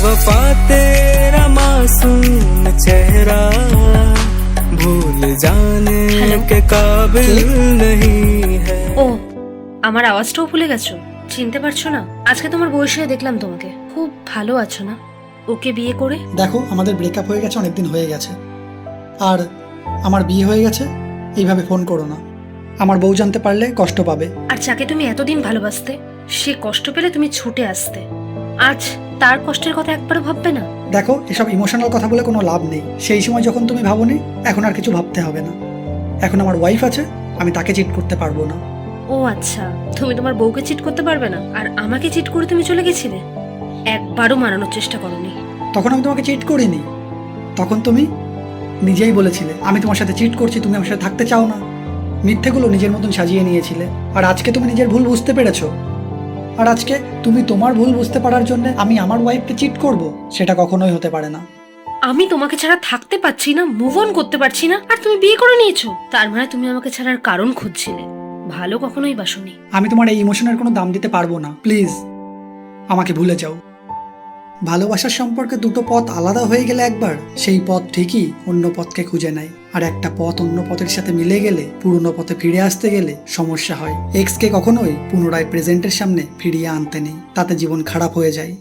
बेवफा तेरा मासूम चेहरा भूल जाने के काबिल नहीं है। ও আমার আওয়াজটাও ভুলে গেছো? চিনতে পারছো না? আজকে তোমার বউয়ের সাথে দেখলাম তোমাকে, খুব ভালো আছো না? ওকে বিয়ে করে? দেখো, আমাদের ব্রেকআপ হয়ে গেছে, অনেকদিন হয়ে গেছে। আর আমার বিয়ে হয়ে গেছে, এইভাবে ফোন করো না। আমার বউ জানতে পারলে কষ্ট পাবে। আর যাকে তুমি এতদিন ভালোবাসতে, সে কষ্ট পেলে তুমি ছুটে আসতে, আজ তার কষ্টের কথা একবারও ভাববে না? দেখো, এসব ইমোশনাল কথা বলে কোনো লাভ নেই। সেই সময় যখন তুমি ভাবোনি, এখন আর কিছু ভাবতে হবে না। এখন আমার ওয়াইফ আছে, আমি তাকে চিট করতে পারবো না। ও আচ্ছা, তুমি তোমার বউকে চিট করতে পারবে না, আর আমাকে চিট করে তুমি চলে গেছিলে? একবারও মানানোর চেষ্টা করোনি। তখন আমি তোমাকে চিট করিনি, তখন তুমি নিজেই বলেছিলে আমি তোমার সাথে চিট করছি, তুমি আমার সাথে থাকতে চাও না। মিথ্যেগুলো নিজের মতন সাজিয়ে নিয়েছিলে। আর আজকে তুমি নিজের ভুল বুঝতে পেরেছো, আর আজকে তুমি তোমার ভুল বুঝতে পারার জন্য আমি আমার ওয়াইফকে চিট করব, সেটা কখনোই হতে পারে না। আমি তোমাকে ছাড়া থাকতে পারছি না, মুভ অন করতে পারছি না, আর তুমি বিয়ে করে নিয়েছো। তার মানে তুমি আমাকে ছাড়ার কারণ খুঁজছিলে। ভালো কখনোই বাসনি। আমি তোমার এই ইমোশনের কোনো দাম দিতে পারবো না। প্লিজ আমাকে ভুলে যাও। ভালোবাসার সম্পর্কে দুটো পথ আলাদা হয়ে গেলে একবার, সেই পথ ঠিকই অন্য পথকে খুঁজে নেয়। আর একটা পথ অন্য পথের সাথে মিলে গেলে, পুরনো পথে ফিরে আসতে গেলে সমস্যা হয়। এক্সকে কখনোই পুনরায় প্রেজেন্টের সামনে ফিরিয়ে আনতে নেই, তাতে জীবন খারাপ হয়ে যায়।